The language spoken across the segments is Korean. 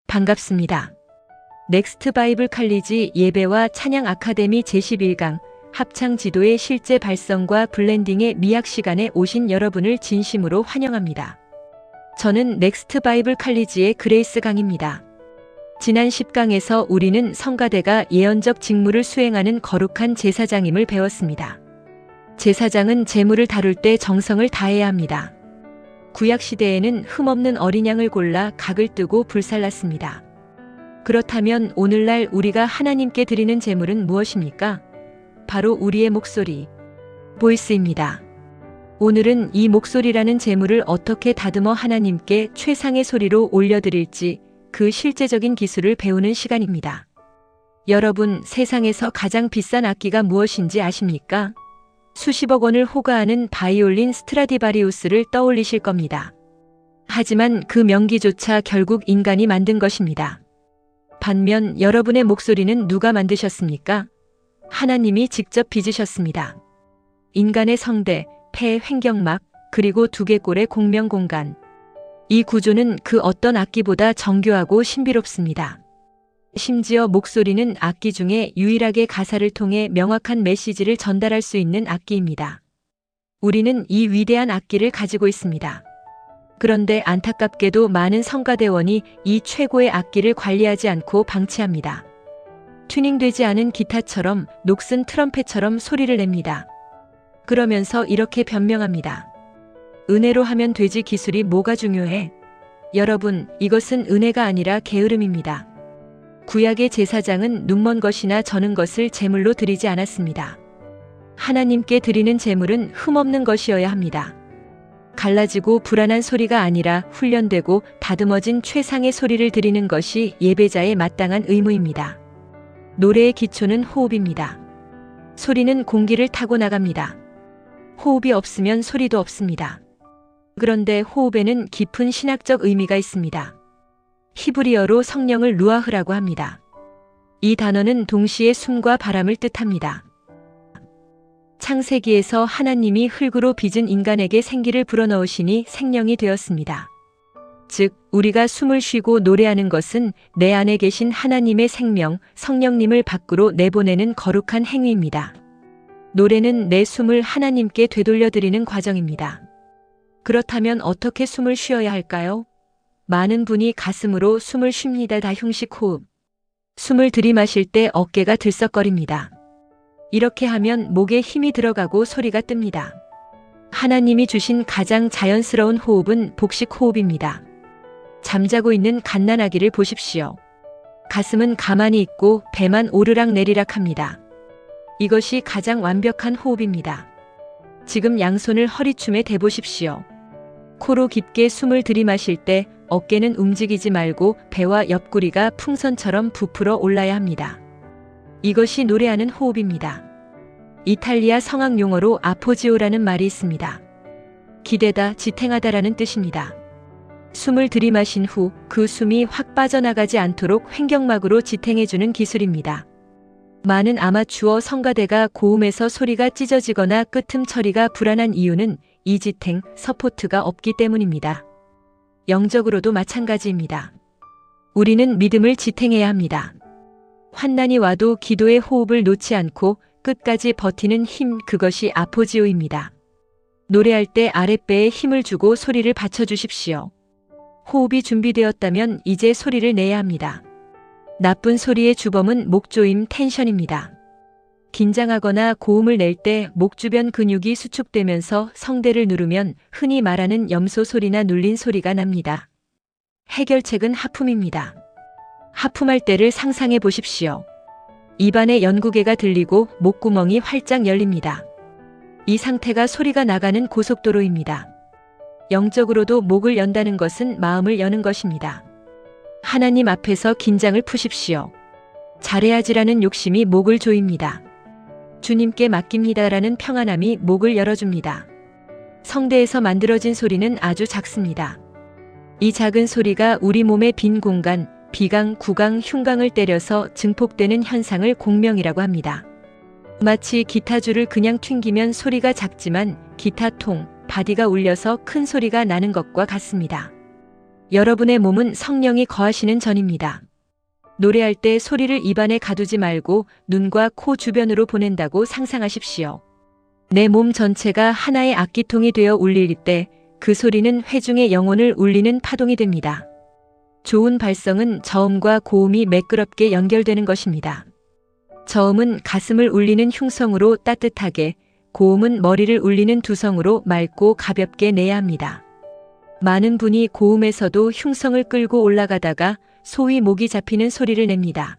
반갑습니다. 넥스트 바이블 칼리지 예배와 찬양 아카데미 제11강 합창 지도의 실제 발성과 블렌딩의 미학 시간에 오신 여러분을 진심으로 환영합니다. 저는 넥스트 바이블 칼리지의 그레이스 강입니다. 지난 10강에서 우리는 성가대가 예언적 직무를 수행하는 거룩한 제사장임을 배웠습니다. 제사장은 제물을 다룰 때 정성을 다해야 합니다. 구약시대에는 흠없는 어린 양을 골라 각을 뜨고 불살랐습니다. 그렇다면 오늘날 우리가 하나님께 드리는 제물은 무엇입니까? 바로 우리의 목소리, 보이스입니다. 오늘은 이 목소리라는 제물을 어떻게 다듬어 하나님께 최상의 소리로 올려드릴지 그 실제적인 기술을 배우는 시간입니다. 여러분, 세상에서 가장 비싼 악기가 무엇인지 아십니까? 수십억 원을 호가하는 바이올린 스트라디바리우스를 떠올리실 겁니다. 하지만 그 명기조차 결국 인간이 만든 것입니다. 반면 여러분의 목소리는 누가 만드셨습니까? 하나님이 직접 빚으셨습니다. 인간의 성대, 폐, 횡격막, 그리고 두개골의 공명공간. 이 구조는 그 어떤 악기보다 정교하고 신비롭습니다. 심지어 목소리는 악기 중에 유일하게 가사를 통해 명확한 메시지를 전달할 수 있는 악기입니다. 우리는 이 위대한 악기를 가지고 있습니다. 그런데 안타깝게도 많은 성가대원이 이 최고의 악기를 관리하지 않고 방치합니다. 튜닝되지 않은 기타처럼 녹슨 트럼펫처럼 소리를 냅니다. 그러면서 이렇게 변명합니다. 은혜로 하면 되지 기술이 뭐가 중요해? 여러분, 이것은 은혜가 아니라 게으름입니다. 구약의 제사장은 눈먼 것이나 저는 것을 제물로 드리지 않았습니다. 하나님께 드리는 제물은 흠없는 것이어야 합니다. 갈라지고 불안한 소리가 아니라 훈련되고 다듬어진 최상의 소리를 드리는 것이 예배자의 마땅한 의무입니다. 노래의 기초는 호흡입니다. 소리는 공기를 타고 나갑니다. 호흡이 없으면 소리도 없습니다. 그런데 호흡에는 깊은 신학적 의미가 있습니다. 히브리어로 성령을 루아흐라고 합니다. 이 단어는 동시에 숨과 바람을 뜻합니다. 창세기에서 하나님이 흙으로 빚은 인간에게 생기를 불어넣으시니 생명이 되었습니다. 즉, 우리가 숨을 쉬고 노래하는 것은 내 안에 계신 하나님의 생명, 성령님을 밖으로 내보내는 거룩한 행위입니다. 노래는 내 숨을 하나님께 되돌려드리는 과정입니다. 그렇다면 어떻게 숨을 쉬어야 할까요? 많은 분이 가슴으로 숨을 쉽니다. 다흉식 호흡. 숨을 들이마실 때 어깨가 들썩거립니다. 이렇게 하면 목에 힘이 들어가고 소리가 뜹니다. 하나님이 주신 가장 자연스러운 호흡은 복식 호흡입니다. 잠자고 있는 갓난아기를 보십시오. 가슴은 가만히 있고 배만 오르락 내리락 합니다. 이것이 가장 완벽한 호흡입니다. 지금 양손을 허리춤에 대보십시오. 코로 깊게 숨을 들이마실 때 어깨는 움직이지 말고 배와 옆구리가 풍선처럼 부풀어 올라야 합니다. 이것이 노래하는 호흡입니다. 이탈리아 성악 용어로 아포지오라는 말이 있습니다. 기대다, 지탱하다라는 뜻입니다. 숨을 들이마신 후 그 숨이 확 빠져나가지 않도록 횡격막으로 지탱해주는 기술입니다. 많은 아마추어 성가대가 고음에서 소리가 찢어지거나 끄틈 처리가 불안한 이유는 이 지탱, 서포트가 없기 때문입니다. 영적으로도 마찬가지입니다. 우리는 믿음을 지탱해야 합니다. 환난이 와도 기도의 호흡을 놓지 않고 끝까지 버티는 힘, 그것이 아포지오입니다. 노래할 때 아랫배에 힘을 주고 소리를 받쳐주십시오. 호흡이 준비되었다면 이제 소리를 내야 합니다. 나쁜 소리의 주범은 목조임, 텐션입니다. 긴장하거나 고음을 낼 때 목 주변 근육이 수축되면서 성대를 누르면 흔히 말하는 염소 소리나 눌린 소리가 납니다. 해결책은 하품입니다. 하품할 때를 상상해 보십시오. 입안에 연구개가 들리고 목구멍이 활짝 열립니다. 이 상태가 소리가 나가는 고속도로입니다. 영적으로도 목을 연다는 것은 마음을 여는 것입니다. 하나님 앞에서 긴장을 푸십시오. 잘해야지라는 욕심이 목을 조입니다. 주님께 맡깁니다라는 평안함이 목을 열어줍니다. 성대에서 만들어진 소리는 아주 작습니다. 이 작은 소리가 우리 몸의 빈 공간, 비강, 구강, 흉강을 때려서 증폭되는 현상을 공명이라고 합니다. 마치 기타줄을 그냥 튕기면 소리가 작지만 기타통, 바디가 울려서 큰 소리가 나는 것과 같습니다. 여러분의 몸은 성령이 거하시는 전입니다. 노래할 때 소리를 입안에 가두지 말고 눈과 코 주변으로 보낸다고 상상하십시오. 내 몸 전체가 하나의 악기통이 되어 울릴 때 그 소리는 회중의 영혼을 울리는 파동이 됩니다. 좋은 발성은 저음과 고음이 매끄럽게 연결되는 것입니다. 저음은 가슴을 울리는 흉성으로 따뜻하게, 고음은 머리를 울리는 두성으로 맑고 가볍게 내야 합니다. 많은 분이 고음에서도 흉성을 끌고 올라가다가 소위 목이 잡히는 소리를 냅니다.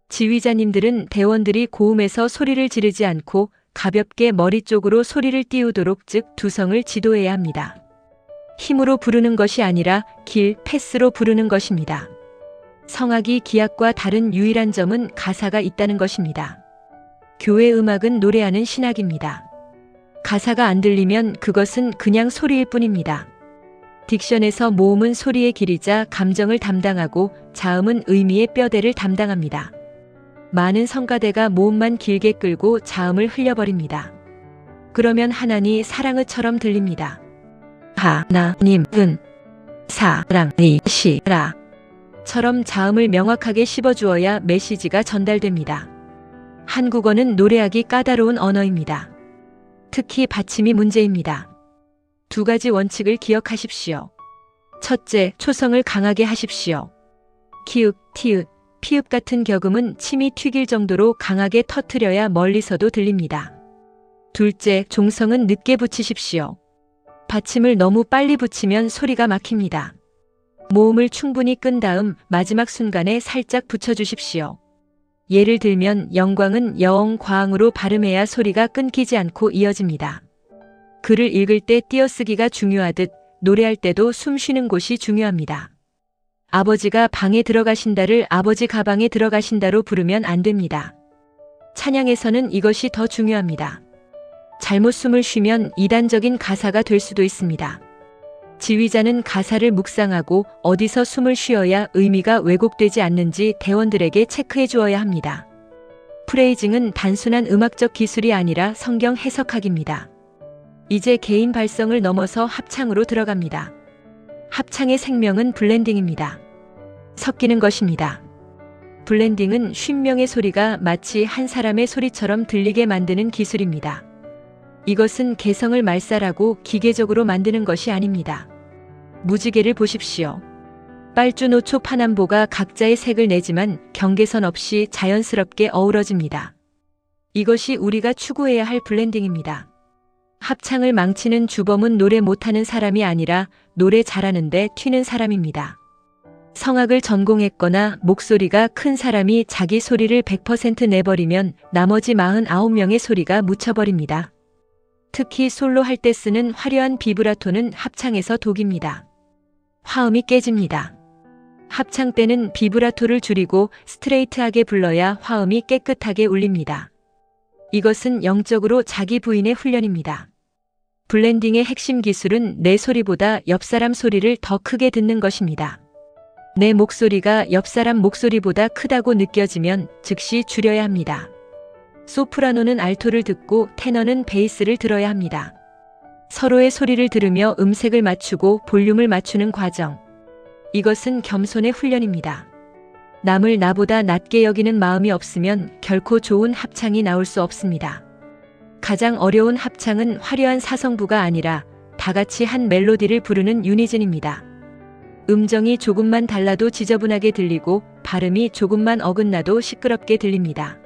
지휘자님들은 대원들이 고음에서 소리를 지르지 않고 가볍게 머리 쪽으로 소리를 띄우도록, 즉 두성을 지도해야 합니다. 힘으로 부르는 것이 아니라 패스로 부르는 것입니다. 성악이 기악과 다른 유일한 점은 가사가 있다는 것입니다. 교회 음악은 노래하는 신학입니다. 가사가 안 들리면 그것은 그냥 소리일 뿐입니다. 딕션에서 모음은 소리의 길이자 감정을 담당하고 자음은 의미의 뼈대를 담당합니다. 많은 성가대가 모음만 길게 끌고 자음을 흘려버립니다. 그러면 하나니 사랑의처럼 들립니다. 하나님은 사랑이시라 처럼 자음을 명확하게 씹어주어야 메시지가 전달됩니다. 한국어는 노래하기 까다로운 언어입니다. 특히 받침이 문제입니다. 두 가지 원칙을 기억하십시오. 첫째, 초성을 강하게 하십시오. 키읔, 티읕, 피읍 같은 격음은 침이 튀길 정도로 강하게 터트려야 멀리서도 들립니다. 둘째, 종성은 늦게 붙이십시오. 받침을 너무 빨리 붙이면 소리가 막힙니다. 모음을 충분히 끈 다음 마지막 순간에 살짝 붙여주십시오. 예를 들면 영광은 영광으로 발음해야 소리가 끊기지 않고 이어집니다. 글을 읽을 때 띄어쓰기가 중요하듯 노래할 때도 숨 쉬는 곳이 중요합니다. 아버지가 방에 들어가신다를 아버지 가방에 들어가신다로 부르면 안 됩니다. 찬양에서는 이것이 더 중요합니다. 잘못 숨을 쉬면 이단적인 가사가 될 수도 있습니다. 지휘자는 가사를 묵상하고 어디서 숨을 쉬어야 의미가 왜곡되지 않는지 대원들에게 체크해 주어야 합니다. 프레이징은 단순한 음악적 기술이 아니라 성경 해석학입니다. 이제 개인 발성을 넘어서 합창으로 들어갑니다. 합창의 생명은 블렌딩입니다. 섞이는 것입니다. 블렌딩은 50명의 소리가 마치 한 사람의 소리처럼 들리게 만드는 기술입니다. 이것은 개성을 말살하고 기계적으로 만드는 것이 아닙니다. 무지개를 보십시오. 빨주노초 파남보가 각자의 색을 내지만 경계선 없이 자연스럽게 어우러집니다. 이것이 우리가 추구해야 할 블렌딩입니다. 합창을 망치는 주범은 노래 못하는 사람이 아니라 노래 잘하는데 튀는 사람입니다. 성악을 전공했거나 목소리가 큰 사람이 자기 소리를 100% 내버리면 나머지 49명의 소리가 묻혀버립니다. 특히 솔로 할 때 쓰는 화려한 비브라토는 합창에서 독입니다. 화음이 깨집니다. 합창 때는 비브라토를 줄이고 스트레이트하게 불러야 화음이 깨끗하게 울립니다. 이것은 영적으로 자기 부인의 훈련입니다. 블렌딩의 핵심 기술은 내 소리보다 옆 사람 소리를 더 크게 듣는 것입니다. 내 목소리가 옆 사람 목소리보다 크다고 느껴지면 즉시 줄여야 합니다. 소프라노는 알토를 듣고 테너는 베이스를 들어야 합니다. 서로의 소리를 들으며 음색을 맞추고 볼륨을 맞추는 과정. 이것은 겸손의 훈련입니다. 남을 나보다 낮게 여기는 마음이 없으면 결코 좋은 합창이 나올 수 없습니다. 가장 어려운 합창은 화려한 사성부가 아니라 다 같이 한 멜로디를 부르는 유니즌입니다. 음정이 조금만 달라도 지저분하게 들리고 발음이 조금만 어긋나도 시끄럽게 들립니다.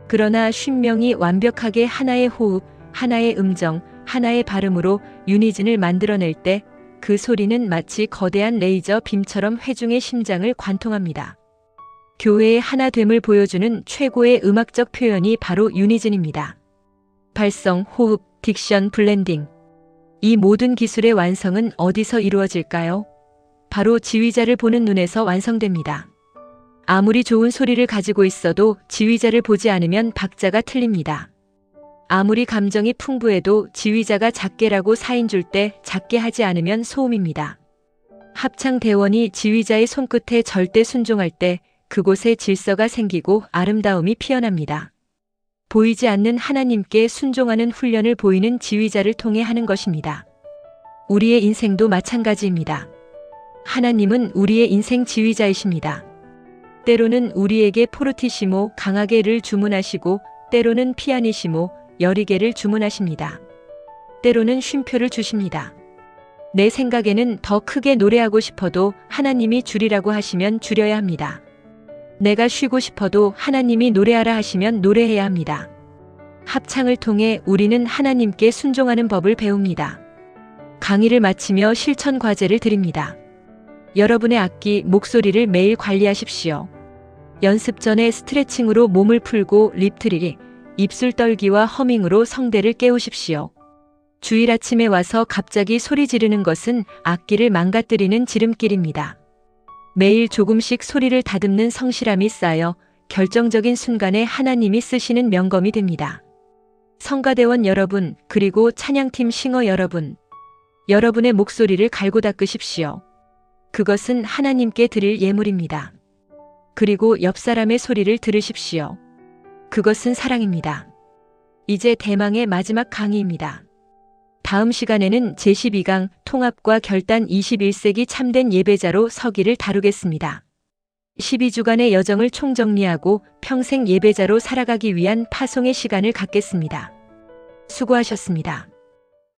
그러나 50명이 완벽하게 하나의 호흡, 하나의 음정, 하나의 발음으로 유니즌을 만들어낼 때 그 소리는 마치 거대한 레이저 빔처럼 회중의 심장을 관통합니다. 교회의 하나됨을 보여주는 최고의 음악적 표현이 바로 유니즌입니다. 발성, 호흡, 딕션, 블렌딩. 이 모든 기술의 완성은 어디서 이루어질까요? 바로 지휘자를 보는 눈에서 완성됩니다. 아무리 좋은 소리를 가지고 있어도 지휘자를 보지 않으면 박자가 틀립니다. 아무리 감정이 풍부해도 지휘자가 작게라고 사인 줄 때 작게 하지 않으면 소음입니다. 합창 대원이 지휘자의 손끝에 절대 순종할 때 그곳에 질서가 생기고 아름다움이 피어납니다. 보이지 않는 하나님께 순종하는 훈련을 보이는 지휘자를 통해 하는 것입니다. 우리의 인생도 마찬가지입니다. 하나님은 우리의 인생 지휘자이십니다. 때로는 우리에게 포르티시모 강하게를 주문하시고 때로는 피아니시모 여리게를 주문하십니다. 때로는 쉼표를 주십니다. 내 생각에는 더 크게 노래하고 싶어도 하나님이 줄이라고 하시면 줄여야 합니다. 내가 쉬고 싶어도 하나님이 노래하라 하시면 노래해야 합니다. 합창을 통해 우리는 하나님께 순종하는 법을 배웁니다. 강의를 마치며 실천 과제를 드립니다. 여러분의 악기, 목소리를 매일 관리하십시오. 연습 전에 스트레칭으로 몸을 풀고 립트릴, 입술 떨기와 허밍으로 성대를 깨우십시오. 주일 아침에 와서 갑자기 소리 지르는 것은 악기를 망가뜨리는 지름길입니다. 매일 조금씩 소리를 다듬는 성실함이 쌓여 결정적인 순간에 하나님이 쓰시는 명검이 됩니다. 성가대원 여러분, 그리고 찬양팀 싱어 여러분, 여러분의 목소리를 갈고 닦으십시오. 그것은 하나님께 드릴 예물입니다. 그리고 옆 사람의 소리를 들으십시오. 그것은 사랑입니다. 이제 대망의 마지막 강의입니다. 다음 시간에는 제12강 통합과 결단 21세기 참된 예배자로 서기를 다루겠습니다. 12주간의 여정을 총정리하고 평생 예배자로 살아가기 위한 파송의 시간을 갖겠습니다. 수고하셨습니다.